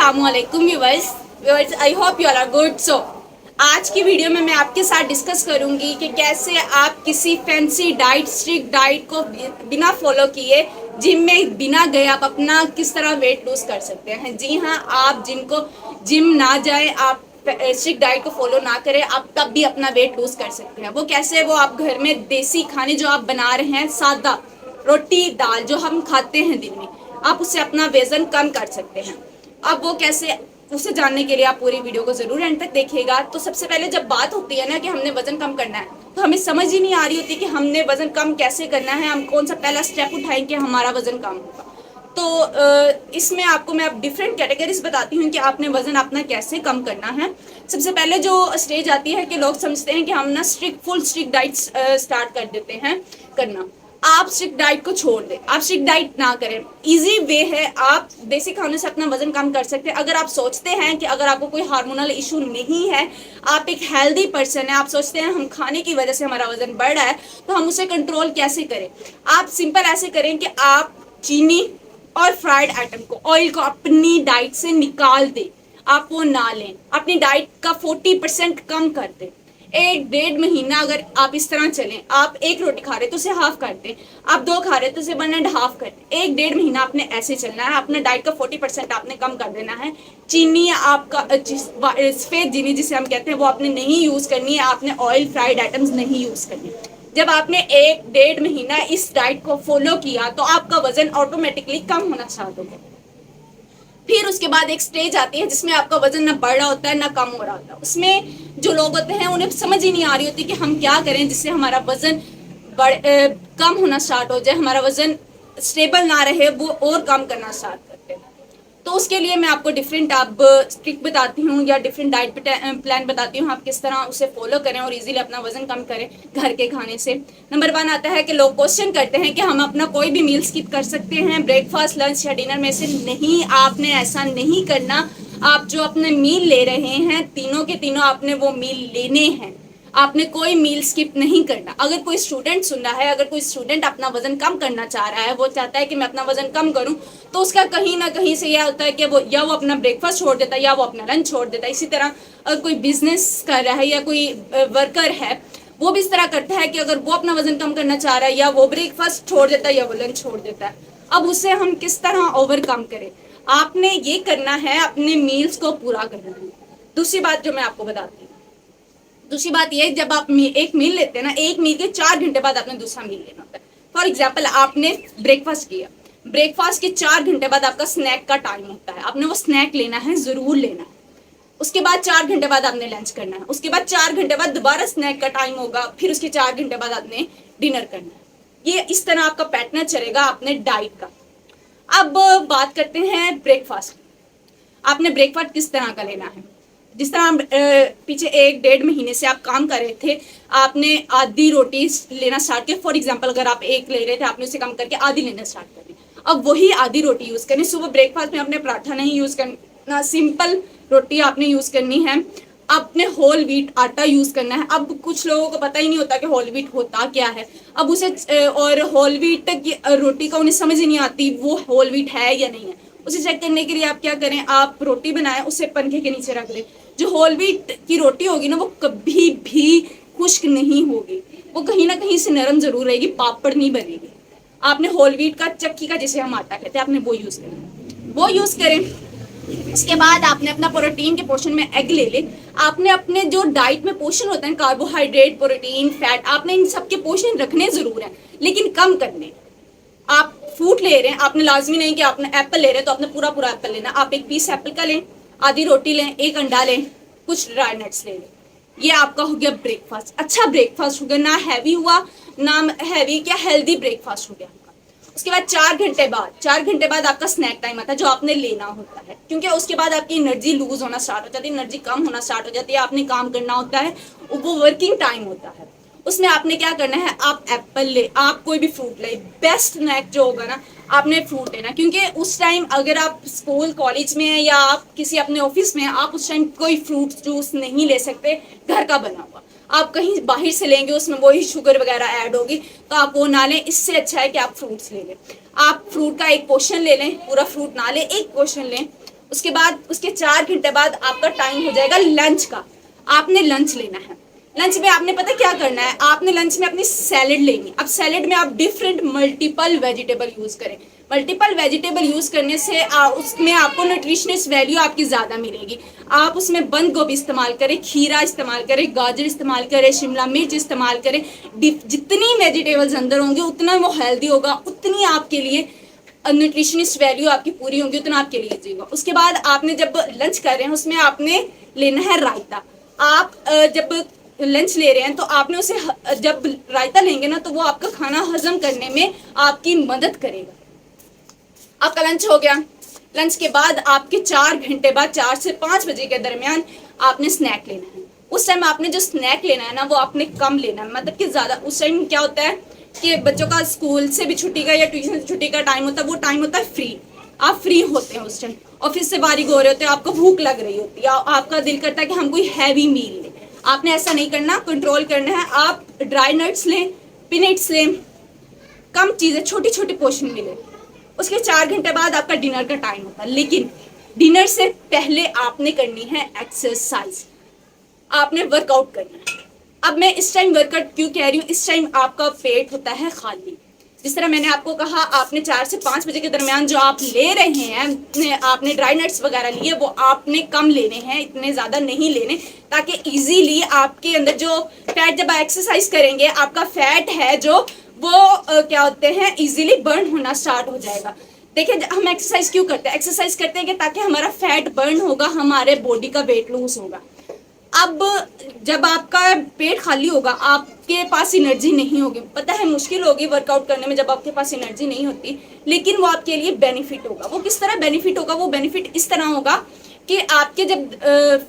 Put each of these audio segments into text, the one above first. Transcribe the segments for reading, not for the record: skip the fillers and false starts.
अस्सलामुअलैकुम viewers, I hope you all are good. So आज की वीडियो में मैं आपके साथ डिस्कस करूंगी कि कैसे आप किसी फैंसी डाइट, स्ट्रिक्ट डाइट को बिना फॉलो किए जिम में बिना गए आप अपना किस तरह वेट लूज कर सकते हैं। जी हाँ, आप जिनको जिम ना जाए, आप स्ट्रिक्ट डाइट को फॉलो ना करें, आप तब भी अपना वेट लूज कर सकते हैं। वो कैसे? वो आप घर में देसी खाने जो आप बना रहे हैं, सादा रोटी दाल जो हम खाते हैं दिन में, आप उससे अपना वजन कम कर सकते हैं। अब वो कैसे, उसे जानने के लिए आप पूरी वीडियो को जरूर एंड तक देखिएगा। तो सबसे पहले जब बात होती है ना कि हमने वजन कम करना है, तो हमें समझ ही नहीं आ रही होती कि हमने वजन कम कैसे करना है, हम कौन सा पहला स्टेप उठाएं कि हमारा वजन कम होगा। तो इसमें आपको मैं अब डिफरेंट कैटेगरीज बताती हूँ कि आपने वजन अपना कैसे कम करना है। सबसे पहले जो स्टेज आती है कि लोग समझते हैं कि हम ना फुल स्ट्रिक्ट डाइट स्टार्ट कर देते हैं करना। आप स्ट्रिक्ट डाइट को छोड़ दें, आप स्ट्रिक्ट डाइट ना करें। इजी वे है, आप देसी खाने से अपना वजन कम कर सकते हैं। अगर आप सोचते हैं कि अगर आपको कोई हार्मोनल इशू नहीं है, आप एक हेल्दी पर्सन है, आप सोचते हैं हम खाने की वजह से हमारा वजन बढ़ रहा है, तो हम उसे कंट्रोल कैसे करें। आप सिंपल ऐसे करें कि आप चीनी और फ्राइड आइटम को, ऑयल को अपनी डाइट से निकाल दें। आप वो ना लें, अपनी डाइट का 40% कम कर दें। 1-1.5 महीना अगर आप इस तरह चलें, आप एक रोटी खा रहे तो उसे हाफ कर दें, आप 2 खा रहे तो उसे 1.5 कर दें। 1-1.5 महीना आपने ऐसे चलना है, अपने डाइट का 40% आपने कम कर देना है। चीनी आपका सफेद चीनी जिसे हम कहते हैं वो आपने नहीं यूज करनी है, आपने ऑयल फ्राइड आइटम्स नहीं यूज करनी। जब आपने 1-1.5 महीना इस डाइट को फॉलो किया तो आपका वजन ऑटोमेटिकली कम होना स्टार्ट होगा। फिर उसके बाद एक स्टेज आती है जिसमें आपका वजन ना बढ़ रहा होता है ना कम हो रहा होता है। उसमें जो लोग होते हैं उन्हें समझ ही नहीं आ रही होती कि हम क्या करें जिससे हमारा वजन कम होना स्टार्ट हो जाए, हमारा वजन स्टेबल ना रहे, वो और कम करना स्टार्ट करते हैं। तो उसके लिए मैं आपको डिफरेंट अब ट्रिक बताती हूँ या डिफरेंट डाइट प्लान बताती हूँ, आप किस तरह उसे फॉलो करें और इजीली अपना वजन कम करें घर के खाने से। नंबर 1 आता है कि लोग क्वेश्चन करते हैं कि हम अपना कोई भी मील स्किप कर सकते हैं ब्रेकफास्ट, लंच या डिनर में से। नहीं, आपने ऐसा नहीं करना। आप जो अपने मील ले रहे हैं, तीनों के तीनों आपने वो मील लेने हैं, आपने कोई मील स्किप नहीं करना। अगर कोई स्टूडेंट सुन रहा है, अगर कोई स्टूडेंट अपना वजन कम करना चाह रहा है, वो चाहता है कि मैं अपना वजन कम करूं, तो उसका कहीं ना कहीं से यह होता है कि वो या वो अपना ब्रेकफास्ट छोड़ देता है या वो अपना लंच छोड़ देता है। इसी तरह अगर कोई बिजनेस कर रहा है या कोई वर्कर है, वो भी इस तरह करता है कि अगर वो अपना वजन कम करना चाह रहा है या वो ब्रेकफास्ट छोड़ देता है या वो लंच छोड़ देता है। अब उसे हम किस तरह ओवरकम करें? आपने ये करना है, अपने मील्स को पूरा करना है। दूसरी बात जो मैं आपको बताती हूँ, दूसरी बात ये, जब आप एक मील लेते हैं ना, एक मील के 4 घंटे बाद आपने दूसरा मील लेना होता है। फॉर एग्जाम्पल, आपने ब्रेकफास्ट किया, ब्रेकफास्ट के 4 घंटे बाद आपका स्नैक का टाइम होता है, आपने वो स्नैक लेना है, जरूर लेना है। उसके बाद 4 घंटे बाद आपने लंच करना है, उसके बाद 4 घंटे बाद दोबारा स्नैक का टाइम होगा, फिर उसके 4 घंटे बाद आपने डिनर करना है। ये इस तरह आपका पैटर्न चलेगा अपने डाइट का। अब बात करते हैं ब्रेकफास्ट। आपने ब्रेकफास्ट किस तरह का लेना है? जिस तरह पीछे 1-1.5 महीने से आप काम कर रहे थे, आपने आधी रोटी लेना स्टार्ट किया। फॉर एग्जांपल, अगर आप एक ले रहे थे, आपने उसे कम करके आधी लेना स्टार्ट कर दी। अब वही आधी रोटी यूज करनी। सुबह ब्रेकफास्ट में आपने पराठा नहीं यूज करना, सिंपल रोटी आपने यूज करनी है। आपने होल व्हीट आटा यूज करना है। अब कुछ लोगों को पता ही नहीं होता कि होल व्हीट होता क्या है। अब उसे और होल व्हीट की रोटी का उन्हें समझ ही नहीं आती वो होल व्हीट है या नहीं है। उसे चेक करने के लिए आप क्या करें, आप रोटी बनाएं, उसे पंखे के नीचे रख दें। जो होल व्हीट की रोटी होगी ना, वो कभी भी खुश्क नहीं होगी, वो कहीं ना कहीं से नरम जरूर रहेगी, पापड़ नहीं बनेगी। आपने होल व्हीट का, चक्की का जिसे हम आटा कहते हैं, आपने वो यूज करें, वो यूज करें। उसके बाद आपने अपना प्रोटीन के पोर्शन में एग ले ले। आपने अपने जो डाइट में पोर्शन होता है, कार्बोहाइड्रेट, प्रोटीन, फैट, आपने इन सबके पोर्शन रखने जरूर हैं, लेकिन कम करने। आप फ्रूट ले रहे हैं, आपने लाजमी नहीं कि आपने एप्पल ले रहे हैं तो आपने पूरा पूरा एप्पल लेना। आप एक पीस एप्पल का लें, आधी रोटी लें, एक अंडा लें, कुछ ड्राई नट्स ले लें। ये आपका हो गया ब्रेकफास्ट। अच्छा ब्रेकफास्ट हो गया, ना हैवी हुआ ना हैवी, क्या हेल्दी ब्रेकफास्ट हो गया। उसके बाद 4 घंटे बाद आपका स्नैक टाइम आता है, जो आपने लेना होता है, क्योंकि उसके बाद आपकी एनर्जी लूज होना स्टार्ट हो जाती है, एनर्जी कम होना स्टार्ट हो जाती है, आपने काम करना होता है, वो वर्किंग टाइम होता है। उसमें आपने क्या करना है, आप एप्पल ले, आप कोई भी फ्रूट ले। बेस्ट स्नैक जो होगा ना, आपने फ्रूट लेना, क्योंकि उस टाइम अगर आप स्कूल कॉलेज में हैं या आप किसी अपने ऑफिस में हैं, आप उस टाइम कोई फ्रूट जूस नहीं ले सकते घर का बना हुआ। आप कहीं बाहर से लेंगे, उसमें वही शुगर वगैरह ऐड होगी, तो आप वो ना लें। इससे अच्छा है कि आप फ्रूट्स ले लें। आप फ्रूट का एक पोर्शन ले लें, पूरा फ्रूट ना लें, एक पोर्शन लें। उसके बाद उसके 4 घंटे बाद आपका टाइम हो जाएगा लंच का। आपने लंच लेना है। लंच में आपने पता क्या करना है, आपने लंच में अपनी सैलेड लेनी। अब सैलेड में आप डिफरेंट मल्टीपल वेजिटेबल यूज करें। मल्टीपल वेजिटेबल यूज करने से उसमें आपको न्यूट्रिशनिस्ट वैल्यू आपकी ज्यादा मिलेगी। आप उसमें बंद गोभी इस्तेमाल करें, खीरा इस्तेमाल करें, गाजर इस्तेमाल करें, शिमला मिर्च इस्तेमाल करें। जितनी वेजिटेबल्स अंदर होंगे उतना वो हेल्दी होगा, उतनी आपके लिए न्यूट्रिशनिस्ट वैल्यू आपकी पूरी होगी, उतना आपके लिए इजी होगा। उसके बाद आपने जब लंच कर रहे हैं उसमें आपने लेना है रायता। आप जब लंच ले रहे हैं तो आपने उसे जब रायता लेंगे ना तो वो आपका खाना हजम करने में आपकी मदद करेगा। आपका लंच हो गया। लंच के बाद आपके 4 घंटे बाद 4 से 5 बजे के दरमियान आपने स्नैक लेना है। उस टाइम आपने जो स्नैक लेना है ना वो आपने कम लेना है, मतलब कि ज्यादा। उस टाइम क्या होता है कि बच्चों का स्कूल से भी छुट्टी का या ट्यूशन से छुट्टी का टाइम होता है, वो टाइम होता है फ्री। आप फ्री होते हैं उस टाइम, ऑफिस से बारिग हो रहे होते हैं, आपको भूख लग रही होती है, आपका दिल करता है कि हम कोई हैवी मील लें। आपने ऐसा नहीं करना, कंट्रोल करना है। आप ड्राई नट्स लें, पीनट्स लें, कम चीजें छोटी छोटी पोर्शन में लें। उसके 4 घंटे बाद आपका डिनर का टाइम होता है, लेकिन डिनर से पहले आपने करनी है एक्सरसाइज, आपने वर्कआउट करना है। अब मैं इस टाइम वर्कआउट क्यों कह रही हूँ, इस टाइम आपका पेट होता है खाली। जिस तरह मैंने आपको कहा, आपने 4 से 5 बजे के दरमियान जो आप ले रहे हैं, आपने ड्राई नट्स वगैरह लिए, वो आपने कम लेने हैं, इतने ज़्यादा नहीं लेने, ताकि इजीली आपके अंदर जो फैट, जब एक्सरसाइज करेंगे आपका फैट है जो वो क्या होते हैं इजीली बर्न होना स्टार्ट हो जाएगा। देखिए हम एक्सरसाइज क्यों करते हैं, एक्सरसाइज करते हैं कि ताकि हमारा फैट बर्न होगा, हमारे बॉडी का वेट लूज होगा। अब जब आपका पेट खाली होगा, आपके पास एनर्जी नहीं होगी। पता है मुश्किल होगी वर्कआउट करने में जब आपके पास एनर्जी नहीं होती, लेकिन वो आपके लिए बेनिफिट होगा। वो किस तरह बेनिफिट होगा, वो बेनिफिट इस तरह होगा कि आपके जब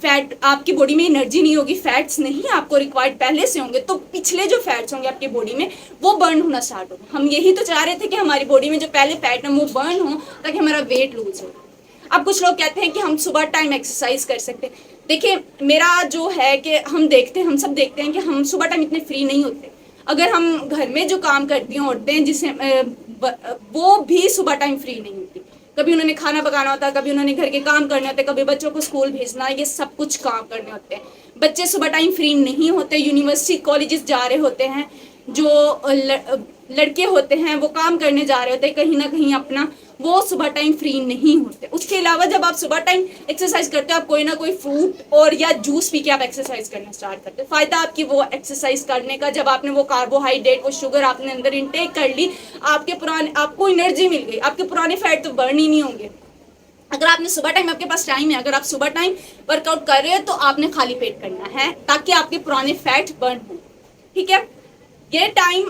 फैट, आपकी बॉडी में एनर्जी नहीं होगी, फैट्स नहीं आपको रिक्वायर्ड पहले से होंगे, तो पिछले जो फैट्स होंगे आपकी बॉडी में वो बर्न होना स्टार्ट होगा। हम यही तो चाह रहे थे कि हमारी बॉडी में जो पहले फैट है वो बर्न हो, ताकि हमारा वेट लूज हो। अब कुछ लोग कहते हैं कि हम सुबह टाइम एक्सरसाइज कर सकते हैं। देखिए मेरा जो है कि हम सब देखते हैं कि हम सुबह टाइम इतने फ्री नहीं होते। अगर हम घर में जो काम करती हैं औरतें, जिसे वो भी सुबह टाइम फ्री नहीं होती। कभी उन्होंने खाना पकाना होता है, कभी उन्होंने घर के काम करने होते हैं, कभी बच्चों को स्कूल भेजना, ये सब कुछ काम करने होते हैं। बच्चे सुबह टाइम फ्री नहीं होते, यूनिवर्सिटी कॉलेजेस जा रहे होते हैं। जो लड़के होते हैं वो काम करने जा रहे होते हैं कहीं ना कहीं अपना, वो सुबह टाइम फ्री नहीं होते। उसके अलावा जब आप सुबह टाइम एक्सरसाइज करते हो, आप कोई ना कोई फ्रूट और या जूस पी के आप एक्सरसाइज करना स्टार्ट करते हो। फायदा आपकी वो एक्सरसाइज करने का, जब आपने वो कार्बोहाइड्रेट, वो शुगर आपने अंदर इंटेक कर ली, आपको एनर्जी मिल गई, आपके पुराने फैट तो बर्न ही नहीं होंगे। अगर आपने सुबह टाइम, आपके पास टाइम है, अगर आप सुबह टाइम वर्कआउट कर रहे हो तो आपने खाली पेट करना है, ताकि आपके पुराने फैट बर्न हो। ठीक है, ये टाइम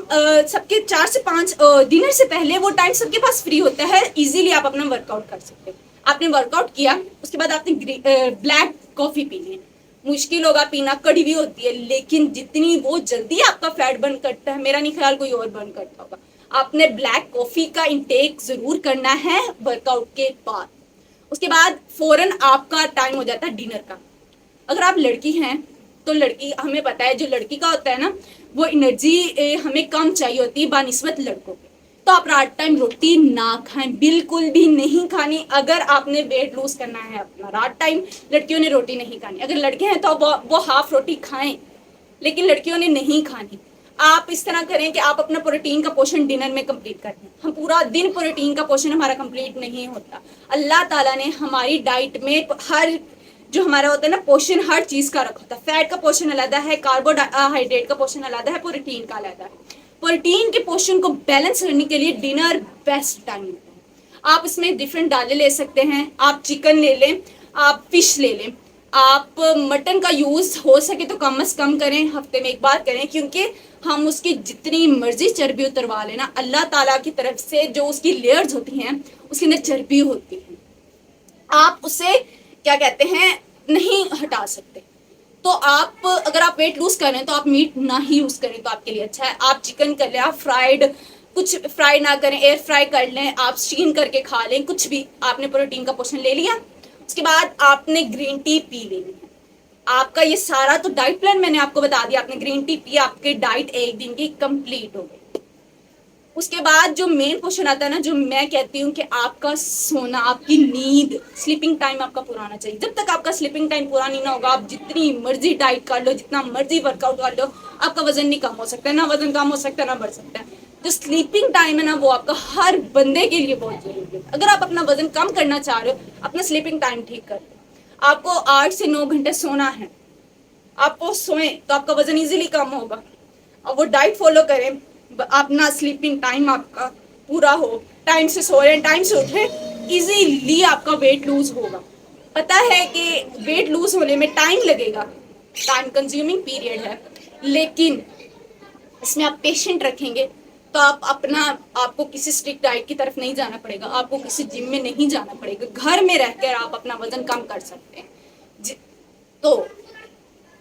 सबके 4 से 5 डिनर से पहले वो टाइम सबके पास फ्री होता है, इजीली आप अपना वर्कआउट कर सकते हो। आपने वर्कआउट किया, उसके बाद आपने ब्लैक कॉफी पीनी है। मुश्किल होगा पीना, कड़वी होती है, लेकिन जितनी वो जल्दी आपका फैट बर्न करता है, मेरा नहीं ख्याल कोई और बर्न करता होगा। आपने ब्लैक कॉफी का इंटेक जरूर करना है वर्कआउट के बाद। उसके बाद फौरन आपका टाइम हो जाता है डिनर का। अगर आप लड़की हैं तो लड़की, हमें पता है जो लड़की का होता है ना, वो एनर्जी हमें कम चाहिए होती है बानिस्बत लड़कों के। तो आप रात टाइम रोटी ना खाएं, बिल्कुल भी नहीं खानी। अगर आपने वेट लूज करना है अपना, रात टाइम लड़कियों ने रोटी नहीं खानी। अगर लड़के हैं तो वो हाफ रोटी खाएं, लेकिन लड़कियों ने नहीं खानी। आप इस तरह करें कि आप अपना प्रोटीन का पोर्शन डिनर में कंप्लीट कर दें। हम पूरा दिन प्रोटीन का पोर्शन हमारा कंप्लीट नहीं होता। अल्लाह ताला ने हमारी डाइट में हर जो हमारा होता है ना पोर्शन, हर चीज का रखा होता है। फैट का पोर्शन अलग है, कार्बोहाइड्रेट का पोर्शन अलग है, प्रोटीन का अलग है। प्रोटीन के पोर्शन को बैलेंस करने के लिए डिनर बेस्ट टाइम होता है। आप इसमें डिफरेंट दालें ले सकते हैं, आप चिकन ले लें, आप फिश ले लें, आप मटन का यूज हो सके तो कम से कम करें, हफ्ते में एक बार करें, क्योंकि हम उसकी जितनी मर्जी चर्बी उतरवा लेना, अल्लाह ताला की तरफ से जो उसकी लेयर्स होती हैं उसके अंदर चर्बी होती है, आप उसे क्या कहते हैं नहीं हटा सकते। तो आप अगर आप वेट लूज कर रहे हैं तो आप मीट ना ही यूज करें तो आपके लिए अच्छा है। आप चिकन कर लें, आप फ्राइड, कुछ फ्राई ना करें, एयर फ्राई कर लें, आप स्टीम करके खा लें, कुछ भी। आपने प्रोटीन का पोर्शन ले लिया, उसके बाद आपने ग्रीन टी पी लेनी है। आपका ये सारा तो डाइट प्लान मैंने आपको बता दिया। आपने ग्रीन टी पी, आपकी डाइट एक दिन की कंप्लीट हो गई। उसके बाद जो मेन क्वेश्चन आता है ना, जो मैं कहती हूँ कि आपका सोना, आपकी नींद, स्लीपिंग टाइम आपका पूरा होना चाहिए। जब तक आपका स्लीपिंग टाइम पूरा नहीं ना होगा, आप जितनी मर्जी डाइट कर लो, जितना मर्जी वर्कआउट कर लो, आपका वजन नहीं कम हो सकता है, ना वजन कम हो सकता है, ना बढ़ सकता है। जो स्लीपिंग टाइम है ना, वो आपका हर बंदे के लिए बहुत जरूरी है। अगर आप अपना वजन कम करना चाह रहे हो, अपना स्लीपिंग टाइम ठीक कर लो। आपको 8 से 9 घंटे सोना है, आप वो सोएं तो आपका वजन इजीली कम होगा। और वो डाइट फॉलो करें, अपना स्लीपिंग टाइम आपका पूरा हो, टाइम से सो रहे, टाइम से उठे, इजीली आपका वेट लूज होगा। पता है कि वेट लूज होने में टाइम लगेगा, टाइम कंज्यूमिंग पीरियड है, लेकिन इसमें आप पेशेंट रखेंगे तो आप अपना, आपको किसी स्ट्रिक्ट डाइट की तरफ नहीं जाना पड़ेगा, आपको किसी जिम में नहीं जाना पड़ेगा, घर में रहकर आप अपना वजन कम कर सकते हैं। तो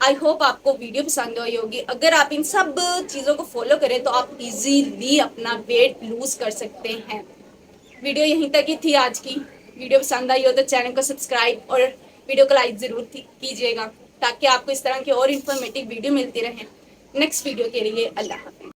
आई होप आपको वीडियो पसंद आई होगी। अगर आप इन सब चीज़ों को फॉलो करें तो आप इजीली अपना वेट लूज कर सकते हैं। वीडियो यहीं तक ही थी आज की। वीडियो पसंद आई हो तो चैनल को सब्सक्राइब और वीडियो को लाइक ज़रूर कीजिएगा, ताकि आपको इस तरह की और इन्फॉर्मेटिव वीडियो मिलती रहे। नेक्स्ट वीडियो के लिए अल्लाह हाफ़िज़।